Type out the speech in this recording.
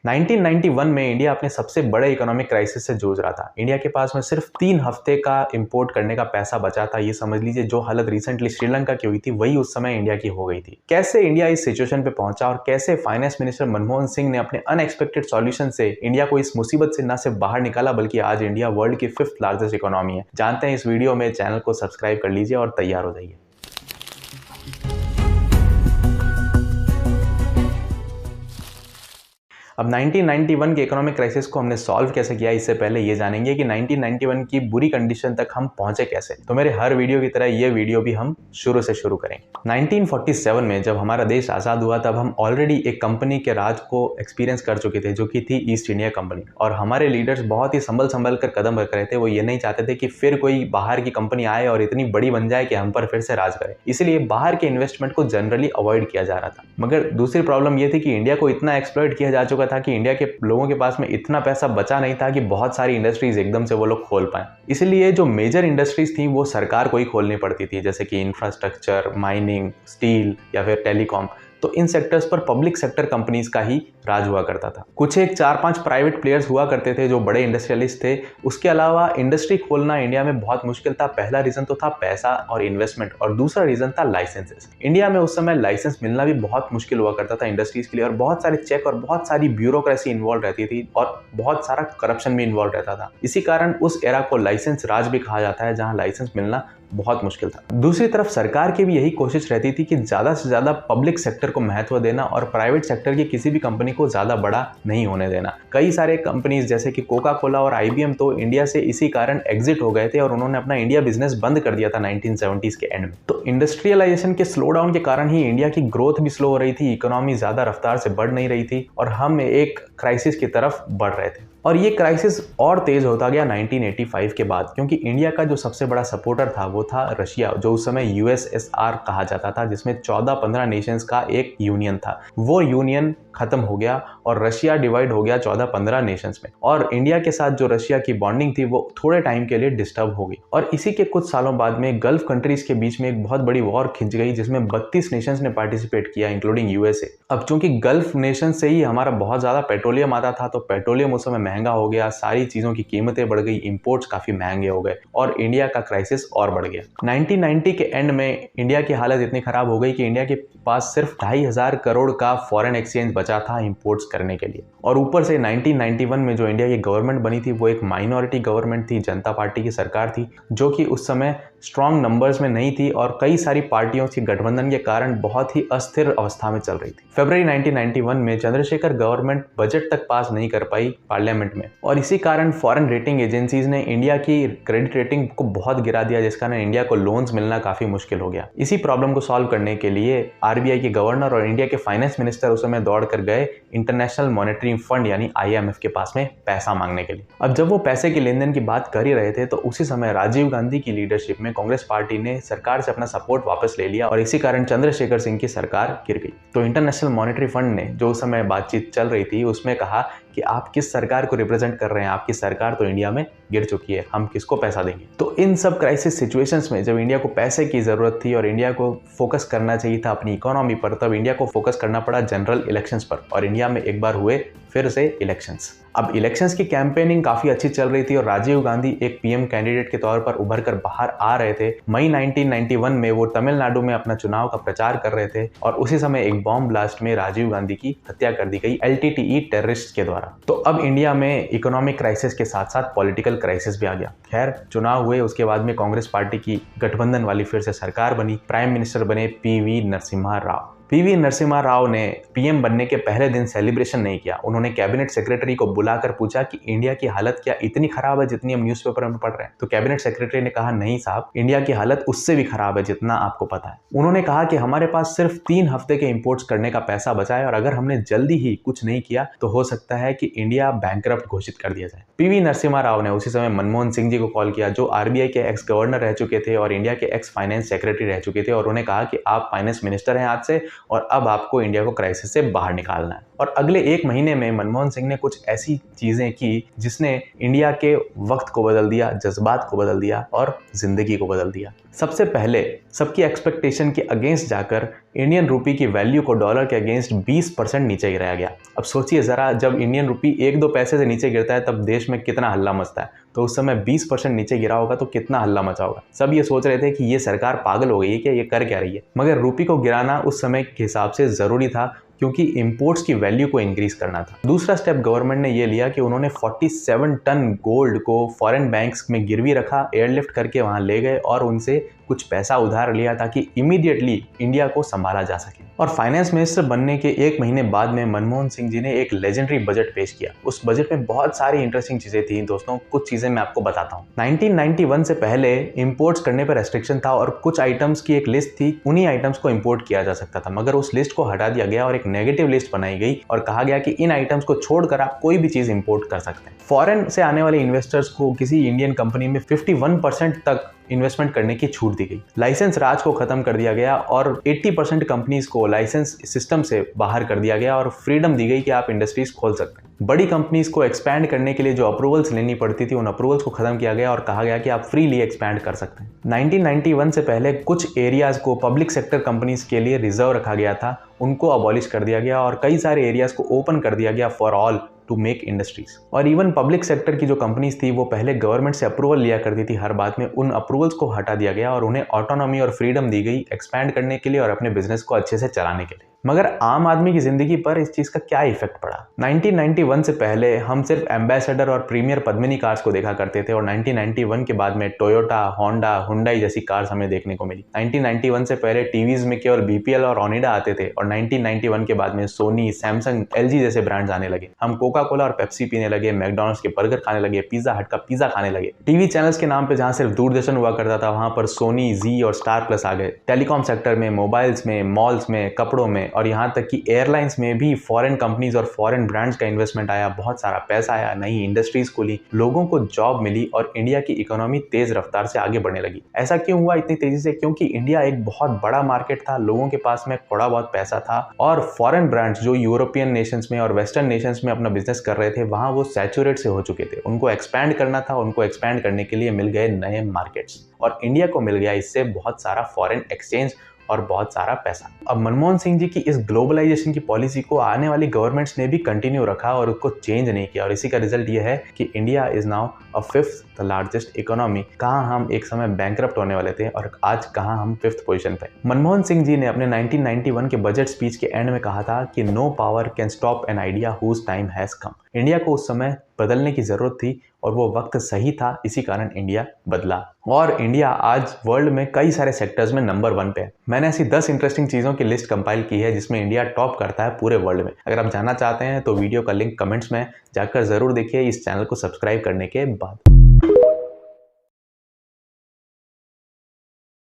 1991 में इंडिया अपने सबसे बड़े इकोनॉमिक क्राइसिस से जूझ रहा था। इंडिया के पास में सिर्फ 3 हफ्ते का इंपोर्ट करने का पैसा बचा था। ये समझ लीजिए जो हालत रिसेंटली श्रीलंका की हुई थी वही उस समय इंडिया की हो गई थी। कैसे इंडिया इस सिचुएशन पे पहुंचा और कैसे फाइनेंस मिनिस्टर मनमोहन सिंह ने अपने अनएक्सपेक्टेड सॉल्यूशन से इंडिया को इस मुसीबत से न सिर्फ बाहर निकाला बल्कि आज इंडिया वर्ल्ड की 5th लार्जेस्ट इकोनॉमी है। जानते हैं इस वीडियो में। चैनल को सब्सक्राइब कर लीजिए और तैयार हो जाइए। अब 1991 के इकोनॉमिक क्राइसिस को हमने सॉल्व कैसे किया, इससे पहले ये जानेंगे कि 1991 की बुरी कंडीशन तक हम पहुंचे कैसे। तो मेरे हर वीडियो की तरह ये वीडियो भी हम शुरू से शुरू करेंगे। 1947 में जब हमारा देश आज़ाद हुआ तब हम ऑलरेडी एक कंपनी के राज को एक्सपीरियंस कर चुके थे जो कि थी ईस्ट इंडिया कंपनी। और हमारे लीडर्स बहुत ही संभल कर कदम रख रहे थे। वो ये नहीं चाहते थे कि फिर कोई बाहर की कंपनी आए और इतनी बड़ी बन जाए कि हम पर फिर से राज करे। इसलिए बाहर के इन्वेस्टमेंट को जनरली अवॉइड किया जा रहा था। मगर दूसरी प्रॉब्लम ये थी कि इंडिया को इतना एक्सप्लॉइट किया जा चुका था कि इंडिया के लोगों के पास में इतना पैसा बचा नहीं था कि बहुत सारी इंडस्ट्रीज एकदम से वो लोग खोल पाए। इसलिए जो मेजर इंडस्ट्रीज थी वो सरकार को ही खोलनी पड़ती थी, जैसे कि इंफ्रास्ट्रक्चर, माइनिंग, स्टील या फिर टेलीकॉम। तो इन सेक्टर्स पर पब्लिक सेक्टर कंपनीज का ही राज हुआ करता था। कुछ एक 4-5 प्राइवेट प्लेयर्स हुआ करते थे जो बड़े इंडस्ट्रियलिस्ट थे। उसके अलावा इंडस्ट्री खोलना इंडिया में बहुत मुश्किल था। पहला रीजन तो था पैसा और इन्वेस्टमेंट, और दूसरा रीजन था लाइसेंसेस। इंडिया में उस समय लाइसेंस मिलना भी बहुत मुश्किल हुआ करता था इंडस्ट्रीज के लिए, और बहुत सारे चेक और बहुत सारी ब्यूरोक्रेसी इन्वॉल्व रहती थी और बहुत सारा करप्शन भी इन्वॉल्व रहता था। इसी कारण उस एरा को लाइसेंस राज भी कहा जाता है, जहां लाइसेंस मिलना बहुत मुश्किल था। दूसरी तरफ सरकार की भी यही कोशिश रहती थी कि ज्यादा से ज्यादा पब्लिक सेक्टर को महत्व देना और प्राइवेट सेक्टर की किसी भी कंपनी को ज्यादा बड़ा नहीं होने देना। कई सारे कंपनीज जैसे कि कोका कोला और IBM तो इंडिया से इसी कारण एग्जिट हो गए थे और उन्होंने अपना इंडिया बिजनेस बंद कर दिया था 1970s के एंड में। तो इंडस्ट्रियलाइजेशन के स्लो डाउन के कारण ही इंडिया की ग्रोथ भी स्लो हो रही थी, इकोनॉमी ज्यादा रफ्तार से बढ़ नहीं रही थी और हम एक क्राइसिस की तरफ बढ़ रहे थे। और ये क्राइसिस और तेज होता गया 1985 के बाद, क्योंकि इंडिया का जो सबसे बड़ा सपोर्टर था वो था रशिया, जो उस समय USSR कहा जाता था, जिसमें 14-15 नेशंस का एक यूनियन था। वो यूनियन खत्म हो गया और रशिया डिवाइड हो गया 14-15 नेशंस में, और इंडिया के साथ जो रशिया की बॉन्डिंग थी वो थोड़े टाइम के लिए डिस्टर्ब हो गई। और इसी के कुछ सालों बाद में गल्फ कंट्रीज के बीच में एक बहुत बड़ी वॉर खिंच गई, जिसमें 32 नेशंस ने पार्टिसिपेट किया इंक्लूडिंग USA। अब चूंकि गल्फ नेशन से ही हमारा बहुत ज्यादा पेट्रोलियम आता था, तो पेट्रोलियम उस समय महंगा हो गया, सारी चीजों की कीमतें बढ़ गई, इंपोर्ट्स काफी महंगे हो गए और इंडिया का क्राइसिस और बढ़ गया। 1990 के एंड में इंडिया की हालत इतनी खराब हो गई कि इंडिया के पास सिर्फ 2,500 करोड़ का फॉरेन एक्सचेंज बचा था इंपोर्ट्स करने के लिए। और ऊपर से 1991 में जो इंडिया की गवर्नमेंट बनी थी वो एक माइनॉरिटी गवर्नमेंट थी, जनता पार्टी की सरकार थी, जो कि उस समय स्ट्रॉन्ग नंबर्स में नहीं थी और कई सारी पार्टियों के गठबंधन के कारण बहुत ही अस्थिर अवस्था में चल रही थी। फरवरी 1991 में चंद्रशेखर गवर्नमेंट बजट तक पास नहीं कर पाई पार्लियामेंट में, और इसी कारण फॉरेन रेटिंग एजेंसीज ने इंडिया की क्रेडिट रेटिंग को बहुत गिरा दिया, जिस कारण इंडिया को लोन्स मिलना काफी मुश्किल हो गया। इसी प्रॉब्लम को सॉल्व करने के लिए RBI के गवर्नर और इंडिया के फाइनेंस मिनिस्टर उस समय दौड़ कर गए इंटरनेशनल मॉनेटरी फंड यानी IMF के पास में पैसा मांगने के लिए। अब जब वो पैसे के लेन देन की बात कर ही रहे थे तो उसी समय राजीव गांधी की लीडरशिप में कांग्रेस पार्टी ने सरकार से अपना सपोर्ट वापस ले लिया और इसी कारण चंद्रशेखर सिंह की सरकार गिर गई। तो इंटरनेशनल मॉनेटरी फंड ने, जो उस समय बातचीत चल रही थी, उसमें कहा कि आप किस सरकार को रिप्रेजेंट कर रहे हैं, आपकी सरकार तो इंडिया में गिर चुकी है, हम किसको पैसा देंगे। तो इन सब क्राइसिस सिचुएशंस में जब इंडिया को पैसे की जरूरत थी और इंडिया को फोकस करना चाहिए था अपनी इकोनॉमी पर, तब इंडिया को फोकस करना पड़ा जनरल इलेक्शंस पर, और इंडिया में एक बार हुए फिर से इलेक्शंस। अब इलेक्शंस की कैंपेनिंग काफी अच्छी चल रही थी और राजीव गांधी एक PM कैंडिडेट के तौर पर उभर कर बाहर आ रहे थे। मई 1991 में वो तमिलनाडु में अपना चुनाव का प्रचार कर रहे थे और उसी समय एक बॉम्ब ब्लास्ट में राजीव गांधी की हत्या कर दी गई LTTE टेररिस्ट के द्वारा। तो अब इंडिया में इकोनॉमिक क्राइसिस के साथ साथ पॉलिटिकल क्राइसिस भी आ गया। खैर, चुनाव हुए, उसके बाद में कांग्रेस पार्टी की गठबंधन वाली फिर से सरकार बनी। प्राइम मिनिस्टर बने PV नरसिम्हा राव। PV नरसिम्हा राव ने PM बनने के पहले दिन सेलिब्रेशन नहीं किया। उन्होंने कैबिनेट सेक्रेटरी को बुलाकर पूछा कि इंडिया की हालत क्या इतनी खराब है जितनी हम न्यूज़पेपर में पढ़ रहे हैं। तो कैबिनेट सेक्रेटरी ने कहा, नहीं साहब, इंडिया की हालत उससे भी खराब है जितना आपको पता है। उन्होंने कहा कि हमारे पास सिर्फ 3 हफ्ते के इंपोर्ट्स करने का पैसा बचा है और अगर हमने जल्दी ही कुछ नहीं किया तो हो सकता है कि इंडिया बैंकरप्ट घोषित कर दिया जाए। PV नरसिम्हा राव ने उसी समय मनमोहन सिंह जी को कॉल किया, जो RBI के एक्स गवर्नर रह चुके थे और इंडिया के एक्स फाइनेंस सेक्रेटरी रह चुके थे, और उन्हें कहा कि आप फाइनेंस मिनिस्टर हैं आज से और अब आपको इंडिया को क्राइसिस से बाहर निकालना है। और अगले 1 महीने में मनमोहन सिंह ने कुछ ऐसी चीजें की जिसने इंडिया के वक्त को बदल दिया, जज्बात को बदल दिया और जिंदगी को बदल दिया। सबसे पहले सबकी एक्सपेक्टेशन के अगेंस्ट जाकर इंडियन रूपी की वैल्यू को डॉलर के अगेंस्ट 20% नीचे गिराया गया। अब सोचिए ज़रा, जब इंडियन रूपी 1-2 पैसे से नीचे गिरता है तब देश में कितना हल्ला मचता है, तो उस समय 20% नीचे गिरा होगा तो कितना हल्ला मचा होगा। सब ये सोच रहे थे कि ये सरकार पागल हो गई है, क्या ये कर क्या रही है। मगर रूपी को गिराना उस समय के हिसाब से ज़रूरी था क्योंकि इंपोर्ट्स की वैल्यू को इंक्रीज करना था। दूसरा स्टेप गवर्नमेंट ने ये लिया कि उन्होंने 47 टन गोल्ड को फॉरेन बैंक्स में गिरवी रखा, एयरलिफ्ट करके वहां ले गए और उनसे कुछ पैसा उधार लिया ताकि इमीडिएटली इंडिया को संभाला जा सके। और फाइनेंस मिनिस्टर बनने के 1 महीने बाद में मनमोहन सिंह जी ने एक लेजेंडरी बजट पेश किया। उस बजट में बहुत सारी इंटरेस्टिंग चीजें थी दोस्तों, कुछ चीजें मैं आपको बताता हूँ। 1991 से पहले इंपोर्ट्स करने पर रेस्ट्रिक्शन था और कुछ आइटम्स की एक लिस्ट थी, उन्हीं आइटम्स को इंपोर्ट किया जा सकता था, मगर उस लिस्ट को हटा दिया गया और एक नेगेटिव लिस्ट बनाई गई और कहा गया कि इन आइटम्स को छोड़कर आप कोई भी चीज इंपोर्ट कर सकते हैं। फॉरेन से आने वाले इन्वेस्टर्स को किसी इंडियन कंपनी में 51% तक इन्वेस्टमेंट करने की छूट दी गई। लाइसेंस राज को खत्म कर दिया गया और 80% कंपनीज को लाइसेंस सिस्टम से बाहर कर दिया गया और फ्रीडम दी गई कि आप इंडस्ट्रीज खोल सकते हैं। बड़ी कंपनीज को एक्सपैंड करने के लिए जो अप्रूवल्स लेनी पड़ती थी, उन अप्रूवल्स को खत्म किया गया और कहा गया कि आप फ्रीली एक्सपैंड कर सकते हैं। 1991 से पहले कुछ एरियाज को पब्लिक सेक्टर कंपनीज के लिए रिजर्व रखा गया था, उनको अबॉलिश कर दिया गया और कई सारे एरियाज को ओपन कर दिया गया for all to make industries. और इवन पब्लिक सेक्टर की जो कंपनीज थी वो पहले गवर्नमेंट से अप्रूवल लिया करती थी हर बात में, उन अप्रूवल्स को हटा दिया गया और उन्हें ऑटोनॉमी और फ्रीडम दी गई एक्सपैंड करने के लिए और अपने बिजनेस को अच्छे से चलाने के लिए। मगर आम आदमी की जिंदगी पर इस चीज का क्या इफेक्ट पड़ा? 1991 से पहले हम सिर्फ एम्बेसडर और प्रीमियर पद्मिनी कार्स को देखा करते थे और 1991 के बाद में टोयोटा, होंडा, हुंडई जैसी कार्स हमें देखने को मिली। 1991 से पहले टीवीज में केवल बीपीएल और ओनिडा आते थे और 1991 के बाद में सोनी, सैमसंग, एलजी जैसे ब्रांड्स आने लगे। हम कोका कोला और पेप्सी पीने लगे, मैकडॉनल्ड्स के बर्गर खाने लगे, पिज्जा हट का पिज्जा खाने लगे। टीवी चैनल्स के नाम पे जहां सिर्फ दूरदर्शन हुआ करता था वहां पर सोनी, जी और स्टार प्लस आ गए। टेलीकॉम सेक्टर में, मोबाइल्स में, मॉल्स में, कपड़ों में और यहाँ तक कि एयरलाइंस में भी फॉरेन कंपनीज और फॉरेन ब्रांड्स का इन्वेस्टमेंट आया, बहुत सारा पैसा आया, नई इंडस्ट्रीज खुली, लोगों को जॉब मिली और इंडिया की इकोनॉमी तेज रफ्तार से आगे बढ़ने लगी। ऐसा क्यों हुआ इतनी तेजी से? क्योंकि इंडिया एक बहुत बड़ा मार्केट था, लोगों के पास में थोड़ा बहुत पैसा था और फॉरेन ब्रांड्स जो यूरोपियन नेशंस में और वेस्टर्न नेशंस में अपना बिजनेस कर रहे थे वहां वो सैचुरेट से हो चुके थे। उनको एक्सपैंड करना था, उनको एक्सपैंड करने के लिए मिल गए नए मार्केट्स और इंडिया को मिल गया इससे बहुत सारा फॉरेन एक्सचेंज और बहुत सारा पैसा। अब मनमोहन सिंह जी की इस ग्लोबलाइजेशन की पॉलिसी को आने वाली गवर्नमेंट्स ने भी कंटिन्यू रखा और उसको चेंज नहीं किया और इसी का रिजल्ट ये है कि India is now a 5th largest economy. कहाँ हम एक समय बैंकरप्ट होने वाले थे और आज कहाँ हम 5th पोजीशन पे। मनमोहन सिंह जी ने अपने 1991 के बजट स्पीच के एंड में कहा था कि no power can stop an idea whose time has come. India को उस समय बदलने की जरूरत थी और वो वक्त सही था, इसी कारण इंडिया बदला और इंडिया आज वर्ल्ड में कई सारे सेक्टर्स में नंबर 1 पे है। मैंने ऐसी 10 इंटरेस्टिंग चीजों की लिस्ट कंपाइल की है जिसमें इंडिया टॉप करता है पूरे वर्ल्ड में। अगर आप जानना चाहते हैं तो वीडियो का लिंक कमेंट्स में जाकर जरूर देखिए इस चैनल को सब्सक्राइब करने के बाद।